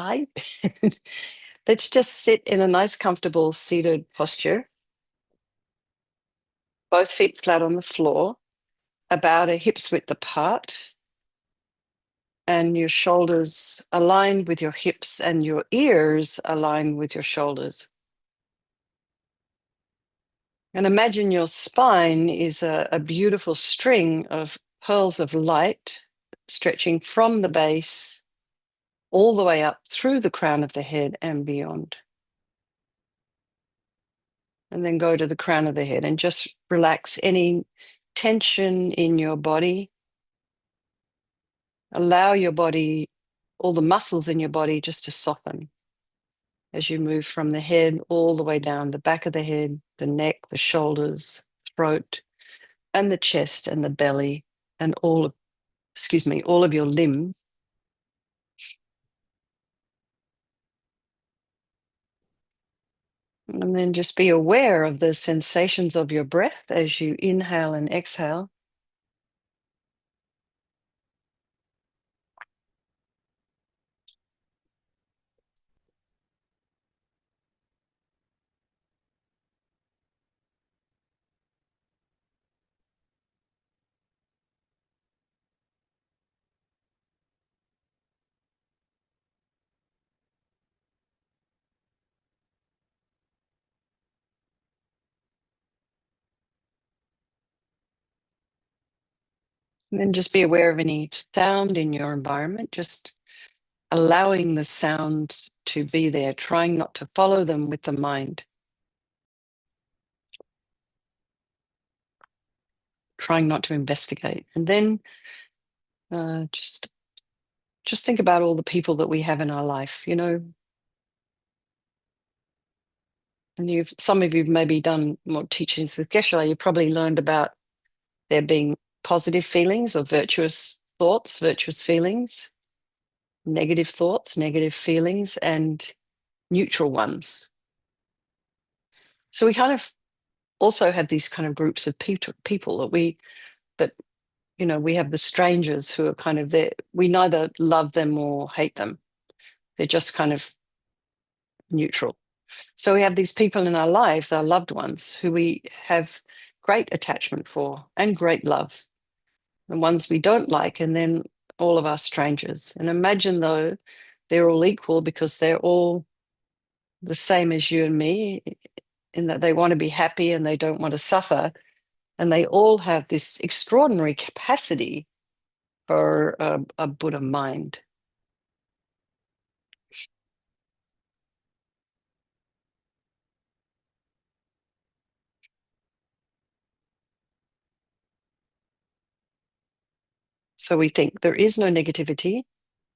Hi. Let's just sit in a nice, comfortable seated posture, both feet flat on the floor, about a hip's width apart, and your shoulders aligned with your hips and your ears aligned with your shoulders. And imagine your spine is a beautiful string of pearls of light stretching from the base all the way up through the crown of the head and beyond. And then go to the crown of the head and just relax any tension in your body. Allow your body, all the muscles in your body, just to soften as you move from the head all the way down the back of the head, the neck, the shoulders, throat, and the chest and the belly, and all of your limbs. And then just be aware of the sensations of your breath as you inhale and exhale. And then just be aware of any sound in your environment, just allowing the sounds to be there, trying not to follow them with the mind, trying not to investigate. And then just think about all the people that we have in our life, and some of you've maybe done more teachings with Geshe. You probably learned about there being positive feelings or virtuous thoughts, virtuous feelings, negative thoughts, negative feelings, and neutral ones. So we kind of also have these kind of groups of people that we have the strangers who are kind of there. We neither love them or hate them. They're just kind of neutral. So we have these people in our lives, our loved ones, who we have great attachment for and great love. The ones we don't like, and then all of our strangers. And imagine though, they're all equal because they're all the same as you and me, in that they want to be happy and they don't want to suffer. And they all have this extraordinary capacity for a Buddha mind. So we think there is no negativity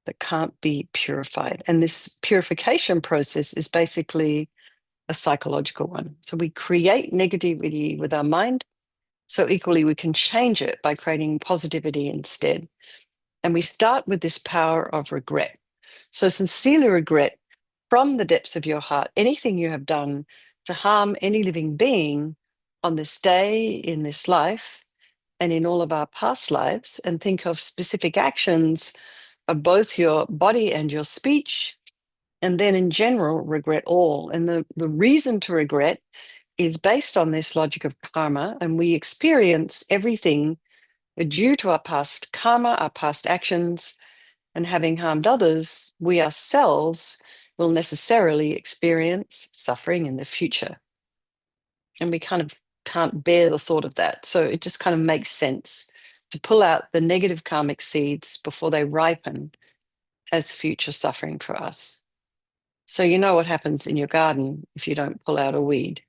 that can't be purified. And this purification process is basically a psychological one. So we create negativity with our mind. So equally, we can change it by creating positivity instead. And we start with this power of regret. So sincerely regret from the depths of your heart anything you have done to harm any living being on this day, in this life, and in all of our past lives, and think of specific actions of both your body and your speech, and then in general, regret all. And the reason to regret is based on this logic of karma, and we experience everything due to our past karma, our past actions, and having harmed others, we ourselves will necessarily experience suffering in the future. And we kind of can't bear the thought of that. So it just kind of makes sense to pull out the negative karmic seeds before they ripen as future suffering for us. So you know what happens in your garden if you don't pull out a weed.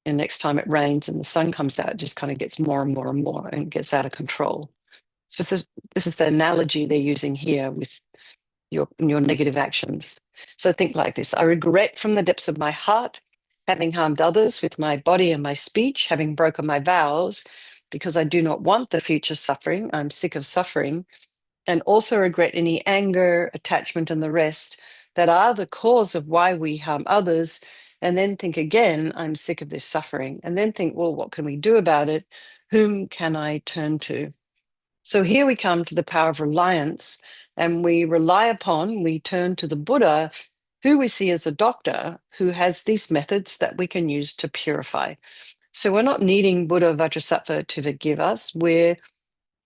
And next time it rains and the sun comes out, it just kind of gets more and more and more and gets out of control. So this is the analogy they're using here with your negative actions. So think like this: I regret from the depths of my heart having harmed others with my body and my speech, having broken my vows, because I do not want the future suffering. I'm sick of suffering, and also regret any anger, attachment, and the rest that are the cause of why we harm others. And then think again, I'm sick of this suffering. And then think, well, what can we do about it? Whom can I turn to? So here we come to the power of reliance And we turn to the Buddha, who we see as a doctor, who has these methods that we can use to purify. So we're not needing Buddha Vajrasattva to forgive us. We're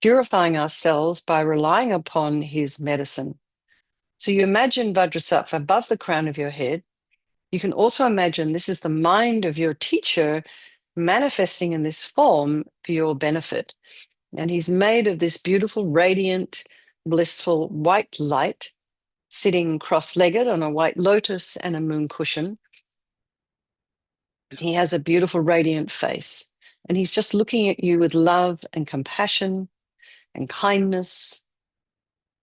purifying ourselves by relying upon his medicine. So you imagine Vajrasattva above the crown of your head. You can also imagine this is the mind of your teacher manifesting in this form for your benefit. And he's made of this beautiful, radiant, blissful white light, sitting cross-legged on a white lotus and a moon cushion. He has a beautiful, radiant face, and he's just looking at you with love and compassion and kindness.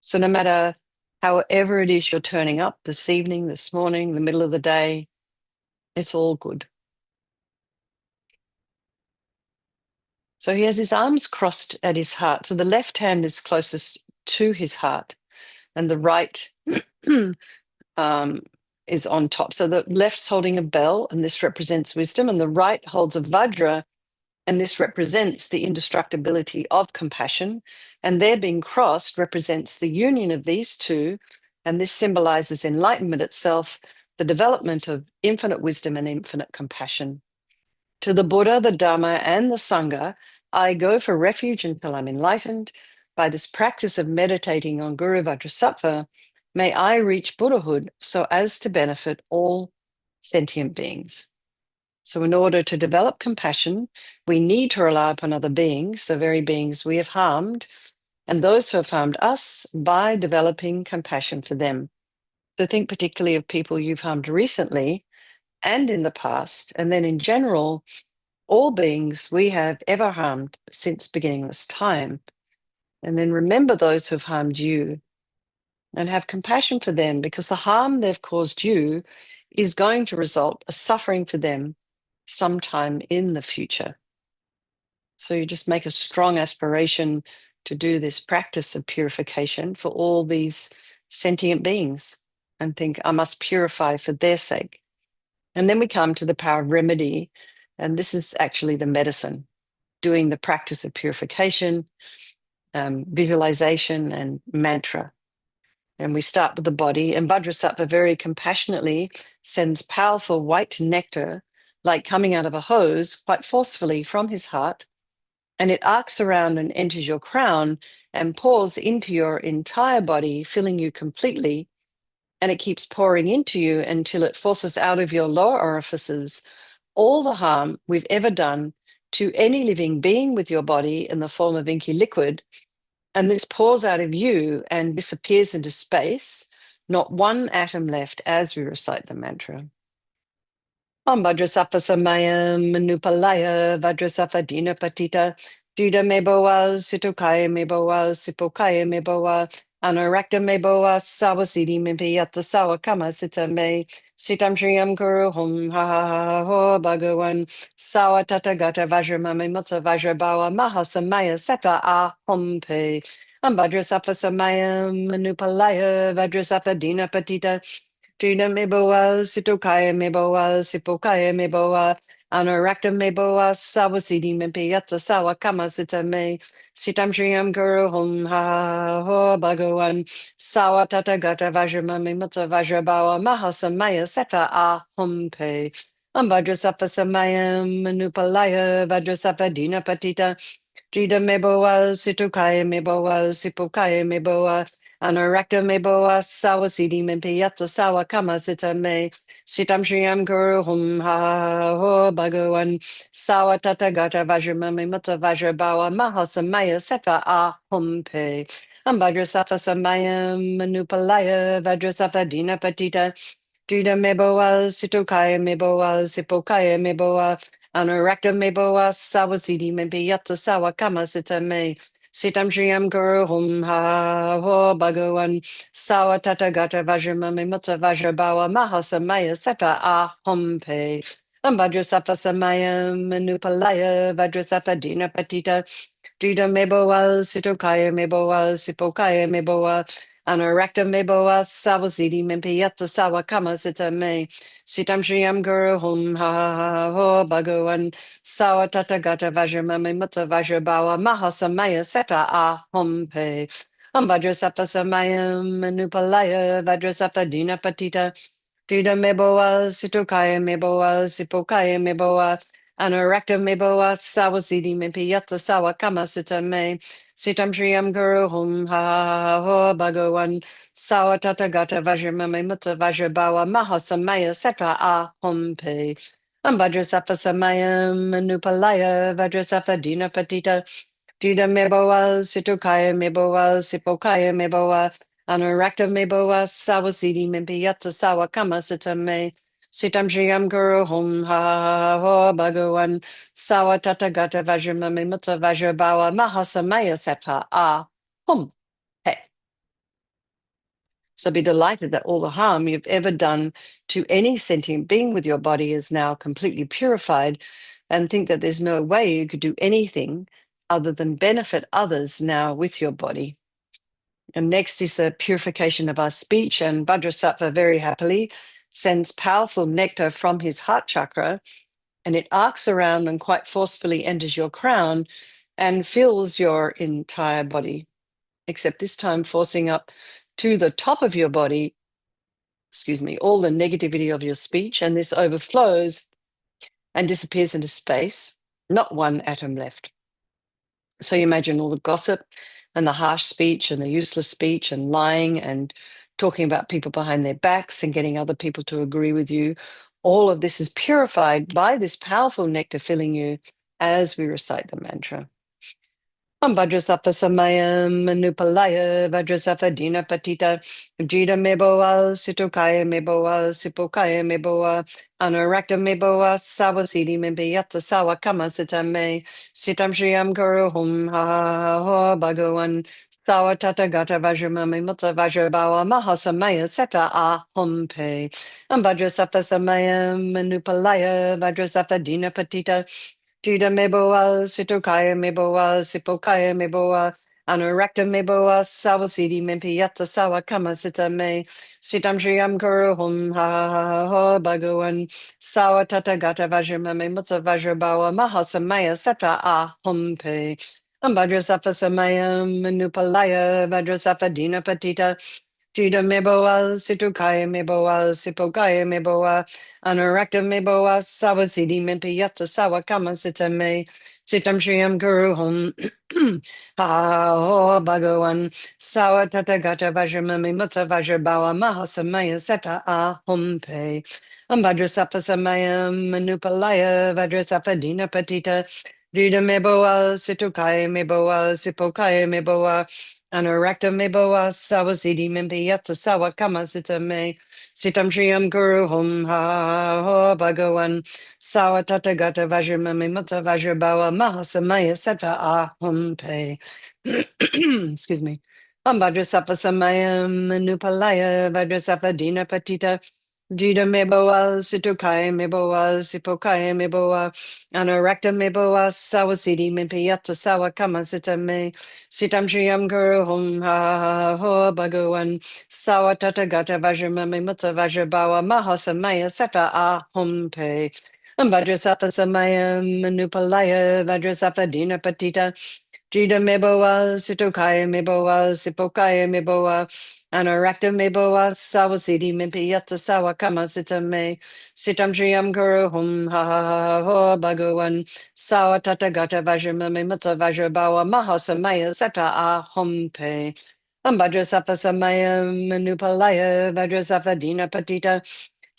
So no matter however it is you're turning up this evening, this morning, the middle of the day, it's all good. So he has his arms crossed at his heart. So the left hand is closest to his heart, and the right is on top. So the left's holding a bell, and this represents wisdom, and the right holds a vajra, and this represents the indestructibility of compassion. And their being crossed represents the union of these two, and this symbolizes enlightenment itself, the development of infinite wisdom and infinite compassion. To the Buddha, the Dharma, and the Sangha, I go for refuge until I'm enlightened. By this practice of meditating on Guru Vajrasattva, may I reach Buddhahood so as to benefit all sentient beings. So in order to develop compassion, we need to rely upon other beings, the very beings we have harmed, and those who have harmed us, by developing compassion for them. So think particularly of people you've harmed recently and in the past, and then in general, all beings we have ever harmed since beginningless time. And then remember those who have harmed you and have compassion for them, because the harm they've caused you is going to result a suffering for them sometime in the future. So you just make a strong aspiration to do this practice of purification for all these sentient beings and think, I must purify for their sake. And then we come to the power of remedy. And this is actually the medicine, doing the practice of purification, visualization, and mantra. And we start with the body, and Vajrasattva very compassionately sends powerful white nectar, like coming out of a hose, quite forcefully from his heart. And it arcs around and enters your crown and pours into your entire body, filling you completely. And it keeps pouring into you until it forces out of your lower orifices all the harm we've ever done to any living being with your body in the form of inky liquid. And this pours out of you and disappears into space, not one atom left as we recite the mantra. Om Vajrasattva Samaya Manupalaya Vajrasattva Dina Patita Juda Meboa Situkaya Meboa Sipokaya Meboa Anarakta Meboa Sawasidi Mimpiyata Sawakama Sita Me Sitam Shriyam Guru Hum Ha Ha Ha Ho Bhagawan Sawa Tata Gata Vajramami Mutsa Vajrabawa Mahasamaya Seta Ah Hum Pe Om Vajrasattva Samaya Manupalaya Vajrasattva Dina Patita Trina meboa, sitokaya meboa, sipokaya meboa, anorakta meboa, sawasidi mempiyata sawa kama sita me, sitam shriyam guru hum ha ho bhagawan, sawa tata gata vajramami mutta vajrabawa mahasamaya seta ah hum pe. Vajrasattva samayam manupalaya, vajrasattva dina patita, Jida meboa, sitokaya meboa, sipokaya meboa, Anorakta meboa sawasidi mempiyata sawa kama sita me sitam shriyam guru hum ha ho bhagawan sawa tata gata vajramami mutta vajrabawa mahasamaya seta ah hum pe Vajrasattva samaya manupalaya Vajrasattva dina patita Jida meboa sitokaya meboa sipokaya meboa Anorakta meboa sawasidi mempiyata sawa kama sita me Sitam Shriyam Guru Hum Ha Ho Bhagawan Sawa Tata Gata Vajramami Mutta Vajrabawa Mahasamaya Seta Ah Hum Pe Vajrasattva Samaya Manupalaya Vajrasattva Dina Patita Drita Meboa Sitokaya Meboa Sipokaya Meboa Anorakta Meboa Sawasidi Mempiyata Sawa Kama Sita Me Sitam Shriyam Guru Hum Ha Ho Bhagawan Sawa Tata Gata Vajramami Mutta Vajrabawa Mahasamaya Seta Ah Hum Pe Vajrasapta Samayam Manupalaya Vajrasapta Dina Patita Dida Meboa Situkaya Meboa Sipokaya Meboa Anarakta Meboa Sawasidi Mipiyata Sawa Kama Sita Me Sitam Shriyam Guru Hum Ha Ho Bhagawan Sawa Tata Gata Vajramame Mutta Vajrabawa Mahasamaya Setra A Hum Pe Vajrasapta Samayam Manupalaya Vajrasapta Dina Patita Dida meboa, situkaya meboa, sipokaya meboa, anorakta meboa, sawasidi mempiyata sawa kama sitame, sitam shiyam guru hum ha ho bhagawan, sawa tatagata vajramame mutta vajrabawa, mahasamaya sepa ah hum he. So be delighted that all the harm you've ever done to any sentient being with your body is now completely purified, and think that there's no way you could do anything other than benefit others now with your body. And next is the purification of our speech, and Vajrasattva very happily sends powerful nectar from his heart chakra, and it arcs around and quite forcefully enters your crown and fills your entire body, except this time forcing up to the top of your body, all the negativity of your speech, and this overflows and disappears into space, not one atom left. So you imagine all the gossip and the harsh speech and the useless speech and lying and talking about people behind their backs and getting other people to agree with you. All of this is purified by this powerful nectar filling you as we recite the mantra. Vajrasapta Samayam Manupalaya Vajrasapta Dina Patita Jita Meboa Situkaya Meboa Sipokaya Meboa Anorakta Meboa Sawasidi Mebeyata Sawa Kama Sitame Sitam Shriyam Guru Hum Ha Ho Bhagawan Sawa Tata Gata Vajramami Mutta Vajrabawa Mahasamaya Seta Ah Hum Pe Vajrasapta Samayam Manupalaya Vajrasapta Dina Patita Juda meboa, sitokaya meboa, sipokaya meboa, anorakta meboa, sawasidi mempiyata sawa kama sita me, sitam shriyam guru hum ha ho bhagawan, sawa tata gata vajramame mutta vajrabawa mahasamaya sata ah hum pe. Vajrasapta samayam manupalaya, vajrasapta dina patita, Juda meboa, situkaya meboa, sipokaya meboa, Anorakta meboa sawasidi mempiyata sawa kama sita me sitam shriyam guru hum ha ho bhagawan sawa tata gata vajramami mutta vajrabawa mahasamaya seta ah hum pe vajrasapta samayam manupalaya vajrasapta dina patita Rida meboa situkaya meboa sipokaya meboa Anorakta meboa sawasidi mempiyata sawa kama sita me Sitam Shriyam Guru Hum Ha Ho Bhagawan Sawa Tata Gata Vajramami Mutta Vajrabawa Mahasamaya Sata Ah Hum Pe. Excuse me. Vajrasappa Samayam Manupalaya Vajrasappa Dina Patita Jida Meboa Situkaya Meboa Sipokaya Meboa Anorakta Meboa Sawasidi Mimpiyata Sawa Kama Sita Me Sitam Shriyam Guru Hum Ha Ho Bhagawan Sawa Tata Gata Vajramami Mutta Vajrabawa Mahasamaya Seta Ah Hum Pe Vajrasappa Samaya Manupalaya Vajrasappa Dina Patita Jida Meboa Sitokaya Meboa Sipokaya Meboa Anorakta Meboa Sawasidi Mimpiyata Sawa Kama Sita Me Sitam Shriyam Guru Hum Ha Ho Bhagawan Sawa Tata Gata Vajramami Mutta Vajrabawa Mahasamaya Seta Ah Hum Pe Vajrasappa Samaya Manupalaya Vajrasappa Dina Patita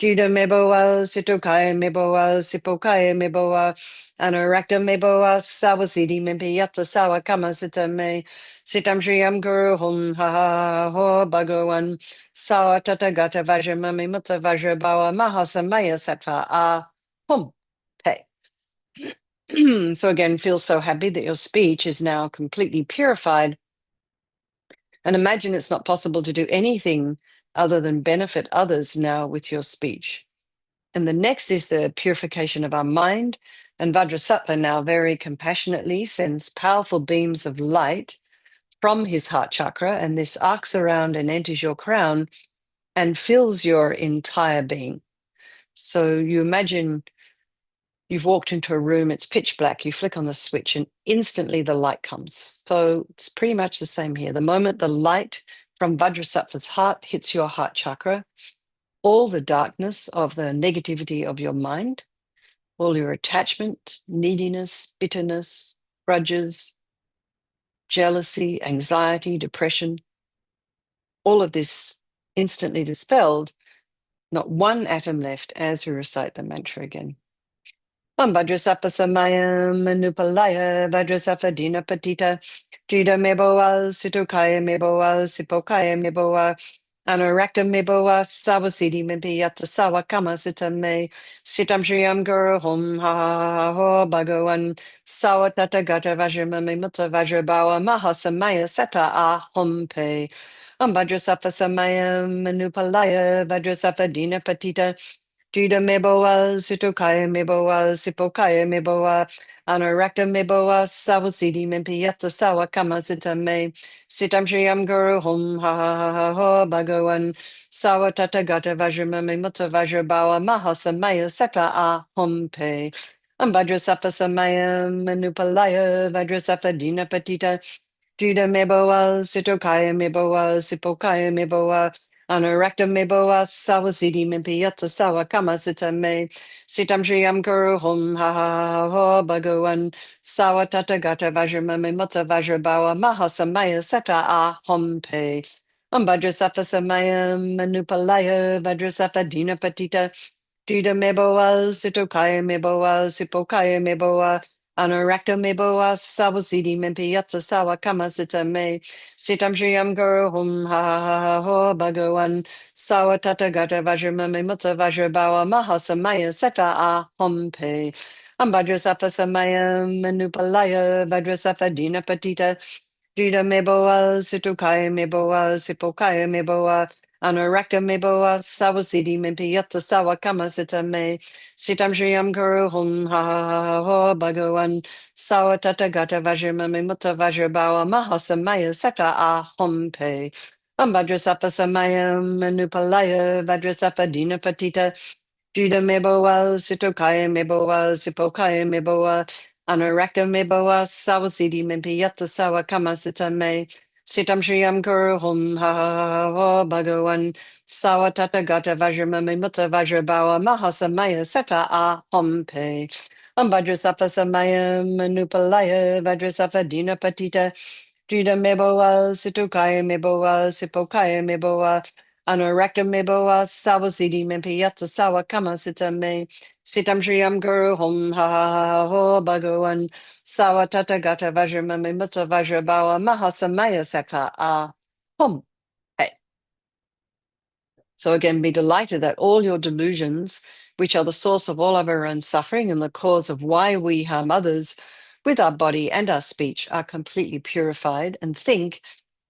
Jida Meboa Sitokaya Meboa Sipokaya Meboa Anorakta Meboa Sawasidi Mimpiyata Sawa Kama Sita Me Sitam Shriyam Guru Hum Ha Ho Bhagawan Sawa Tata Gata Vajramami Mutta Vajrabawa Mahasamaya Sattva Ah Hum Pe. So again, feel so happy that your speech is now completely purified. And imagine it's not possible to do anything other than benefit others now with your speech. And the next is the purification of our mind. And Vajrasattva now very compassionately sends powerful beams of light from his heart chakra, and this arcs around and enters your crown and fills your entire being. So you imagine You've walked into a room, it's pitch black, you flick on the switch, and instantly the light comes. So it's pretty much the same here. The moment the light from Vajrasattva's heart hits your heart chakra, all the darkness of the negativity of your mind, all your attachment, neediness, bitterness, grudges, jealousy, anxiety, depression, all of this instantly dispelled, not one atom left as we recite the mantra again. Om Vajrasappa Samayam Manupalaya Vajrasappa Dina Patita Jida Meboa Sutokaya Meboa Sipokaya Meboa Anorakta Meboa Sawasidi Mempiyata Sawa Kama Sitam Me Sitam Shriyam Guru Hum Ha Ha Ha Ho Bhagawan Sawa Tata Gata Vajramami Mutta Vajrabawa Mahasamaya Sata Ah Hum Pe Om Vajrasappa Samayam Manupalaya Vajrasappa Dina Patita Jida meboa, sutokaya meboa, sipokaya meboa, anorakta meboa, sawasidi mempiyata sawa kama sita me, sitam shriyam guru hum ha ha ha ha ha bhagawan, sawa tata gata vajramami mutta vajrabawa mahasamaya sata a hum pe. Vajrasappa samaya manupalaya, vajrasappa dina patita, Jida meboa, sutokaya meboa, sipokaya meboa, Anorakta meboa sawasidi mimpiyata sawa kama sita me sitam shriyam guru hum ha ha ha ha bhagawan sawa tata gata vajramami mutta vajrabawa mahasamaya sata a hum pe Vajrasattva samaya manupalaya vajrasattva dina patita Jida meboa sitokaya meboa sipokaya meboa Anorakta meboa sawasidi mimpiyata sawa kama sita me Sitam Shriyam Guru Hum Ha Ha Ha Ha Ho Bhagawan Sawa Tata Gata Vajramami Mutta Vajrabawa Mahasamaya Seta A Hum Pe Vajrasattva Samaya Manupalaya Vajrasattva Dina Patita Jida Meboa Situkaya Meboa Sipokaya Meboa Anorakta Meboa Sawasidi Mimpiyata Sawa Kama Sita Me Sitam Shriyam Guru Hum Ha Ha Ha Ha Ho Bhagawan Sawa Tata Gata Vajramami Mutta Vajrabawa Mahasamaya Seta A Hum Pe Vajrasattva Samaya Manupalaya Vajrasattva Dina Patita Jida Meboa Sitokaya Meboa Sipokaya Meboa Anorakta meboa sawasidi mimpiyata sawa kama sita me sitam shriyam guru hum ha ha ha ha bhagawan sawa tata gata vajramami mutta vajrabawa mahasamaya seta a hum pe vajrasattva samaya manupalaya vajrasattva dina patita jida meboa situkaya meboa sipokaya meboa Anorakta meboa sawasidi mimpiyata sawa kama sita me Sitam Shriyam Guru Hum Ha Ha Ha Ho Bhagawan Sawa Tata Gata Vajramami Mutta Vajrabawa Mahasamaya Saka Ah Hum. Hey. So again, be delighted that all your delusions, which are the source of all of our own suffering and the cause of why we harm others with our body and our speech, are completely purified, and think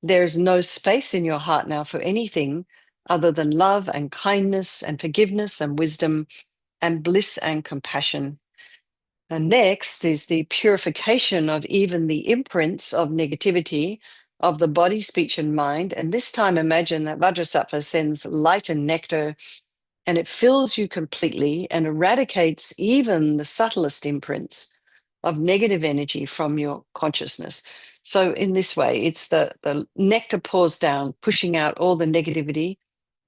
there is no space in your heart now for anything other than love and kindness and forgiveness and wisdom and bliss and compassion. And next is the purification of even the imprints of negativity of the body, speech, and mind. And this time, imagine that Vajrasattva sends light and nectar, and it fills you completely and eradicates even the subtlest imprints of negative energy from your consciousness. So, in this way, it's the nectar pours down, pushing out all the negativity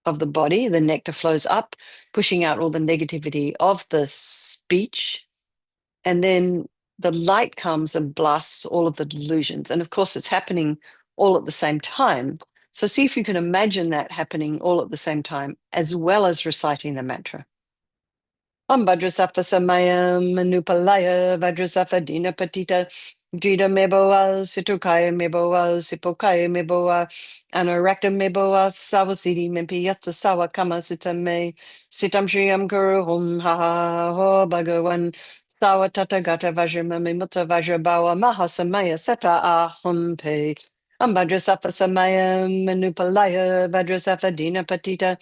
of the body. The nectar flows up, pushing out all the negativity of the speech, and then the light comes and blasts all of the delusions. And of course, it's happening all at the same time. So see if you can imagine that happening all at the same time, as well as reciting the mantra. Om Vajrasattva Samaya Manupalaya Vajrasattva Dina Patita Jida Meboa Situkaya Meboa Sipokaya Meboa Anorakta Meboa Sawasidi Mimpiyata Sawa Kama Sita Me Sitam Shriyam Guru Hum Ha Ha Ha Ho Bhagawan Sawa Tata Gata Vajramami Mutta Vajrabawa Mahasamaya Seta A Hum Pe Vajrasattva Samaya Manupalaya Vajrasattva Dina Patita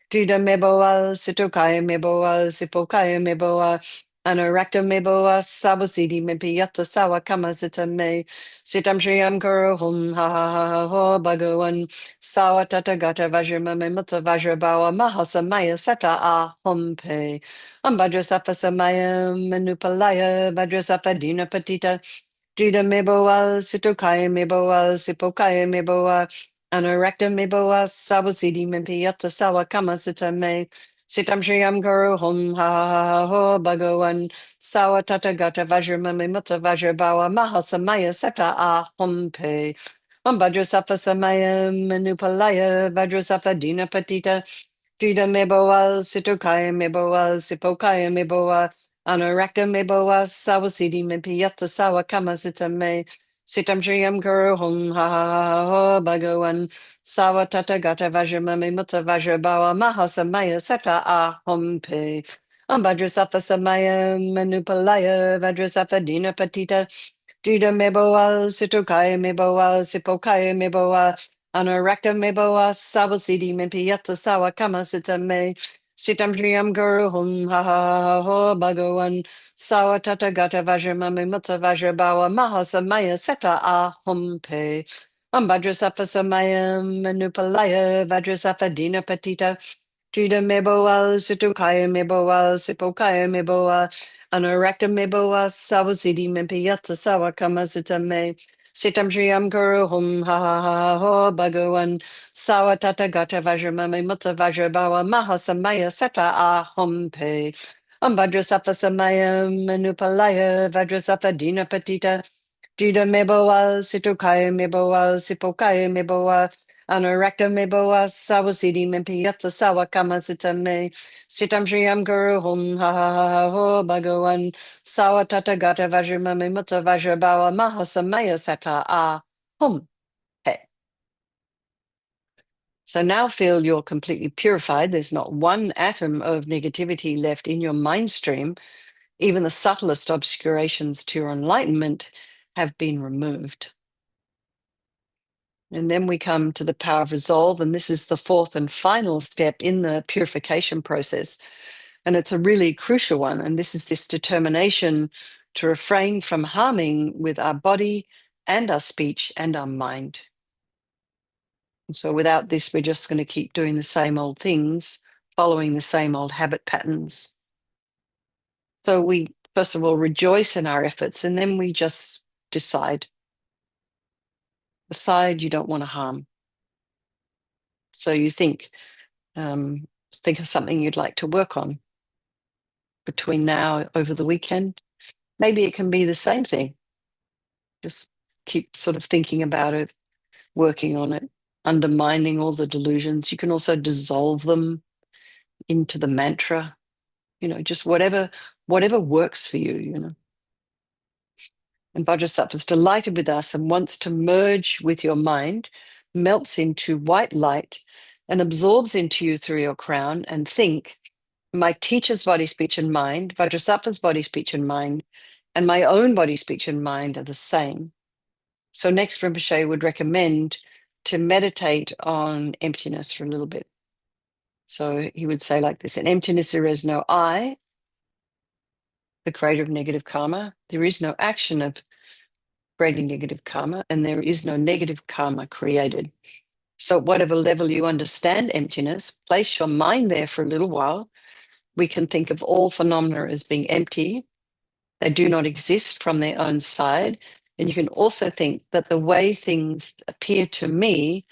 Jida meboa, sitokaya meboa, sipokaya meboa, Anorakta meboa sabosidi mepiyata sawa kamasita me sitam shriyam karo hum ha ha ha ha ho bhagavan sawa tata gata vajrama me mutta vajra bawa mahasamaya sata a hum pe ambajrasafa samaya manupalaya vajrasafa dina patita Jida meboa sitokaya meboa sipokaya meboa anorakta meboa sabosidi mepiyata sawa kamasita me Sitam Shriyam Guru Hum Ha Ha Ha Ho Bhagavan Sawa Tata Gata Vajramami Mutta Vajrabawa Mahasamaya Seta Ah Hum Pe Vajrasafa Samaya Manupalaya Vajrasafa Dina Patita Jida Meboa Sitokaya Meboa Sipokaya Meboa Anorakta Meboa Sawasidi Mepiyata Sawa Kama Sita Me Sitam Shriyam Guru Hum Ha Ha Ha Ho Bhagavan Sawa tata gata vajramami mutta vajrabawa mahasamaya seta ahom pe. Vajrasafa samaya manupalaya vajrasafa dina patita. Jida meboa sitokaya meboa sipokaya meboa. Anorakta meboa sabasidi mempiyata sawa kama sita me. Sitam shriyam guru hum ha ha ha ho bhagawan. Sawa tata gata vajramami mutta vajrabawa mahasamaya seta ahom pe. Vajrasafa Samayam Manupalaya Vajrasafa Dina Patita Juda Meboa Sutukaya Meboa Sipokaya Meboa Anorakta Meboa Sawasidi Mempiyata Sawa Kamasita Me Sitam Shriyam Guru Hum Ha Ha Ha Ho Bhagawan Sawa Tata Gata Vajramami Mutta Vajrabawa Mahasamaya Seta Ah Hum Pe Vajrasafa Samayam Manupalaya Vajrasafa Dina Patita Jida meboa, situkaya meboa, sipokaya meboa, anorakta meboa, sawasidi mempiyata sawa kama sita me, sitam shriyam guru hum ha ha ha ha ho bhagawan, sawa tata gata vajramami mutta vajrabawa mahasamaya sata a hum he. So now feel you're completely purified. There's not one atom of negativity left in your mind stream. Even the subtlest obscurations to your enlightenment have been removed. And then we come to the power of resolve. And this is the fourth and final step in the purification process. And it's a really crucial one. And this is this determination to refrain from harming with our body and our speech and our mind. And so without this, we're just going to keep doing the same old things, following the same old habit patterns. So we, first of all, rejoice in our efforts, and then we just decide you don't want to harm. So you think of something you'd like to work on between now over the weekend. Maybe it can be the same thing. Just keep sort of thinking about it, working on it, undermining all the delusions. You can also dissolve them into the mantra, just whatever works for you. And Vajrasattva is delighted with us and wants to merge with your mind, melts into white light and absorbs into you through your crown, and think, my teacher's body, speech, and mind, Vajrasattva's body, speech, and mind, and my own body, speech, and mind are the same. So next, Rinpoche would recommend to meditate on emptiness for a little bit. So he would say like this: in emptiness, there is no I, the creator of negative karma. There is no action of creating negative karma, and there is no negative karma created. So at whatever level you understand emptiness, place your mind there for a little while. We can think of all phenomena as being empty. They do not exist from their own side. And you can also think that the way things appear to me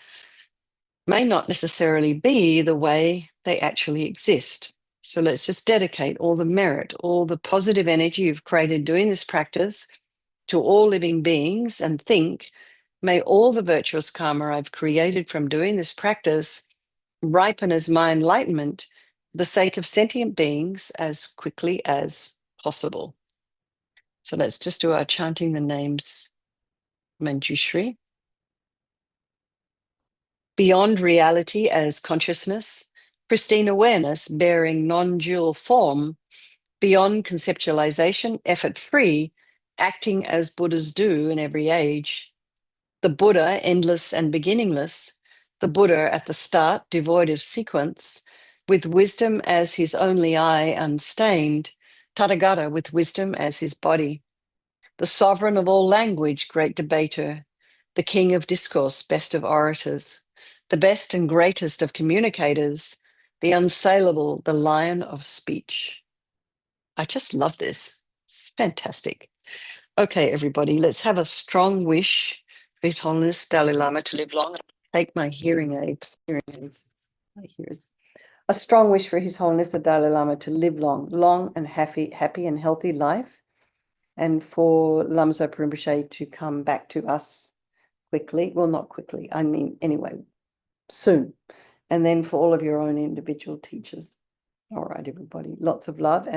may not necessarily be the way they actually exist. So let's just dedicate all the merit, all the positive energy you've created doing this practice to all living beings, and think, may all the virtuous karma I've created from doing this practice ripen as my enlightenment for the sake of sentient beings as quickly as possible. So let's just do our chanting the names Manjushri. Beyond reality as consciousness, pristine awareness bearing non-dual form, beyond conceptualization, effort-free, acting as Buddhas do in every age. The Buddha, endless and beginningless, the Buddha at the start, devoid of sequence, with wisdom as his only eye unstained, Tathagata with wisdom as his body, the sovereign of all language, great debater, the king of discourse, best of orators, the best and greatest of communicators, the unassailable, the lion of speech. I just love this. It's fantastic. Okay, everybody, let's have a strong wish for His Holiness Dalai Lama to live long. Take my hearing aids. My hearers. A strong wish for His Holiness the Dalai Lama to live long and happy and healthy life, and for Lama Zopa Rinpoche to come back to us quickly. Well, not quickly. I mean, anyway, soon. And then for all of your own individual teachers. All right, everybody. Lots of love. And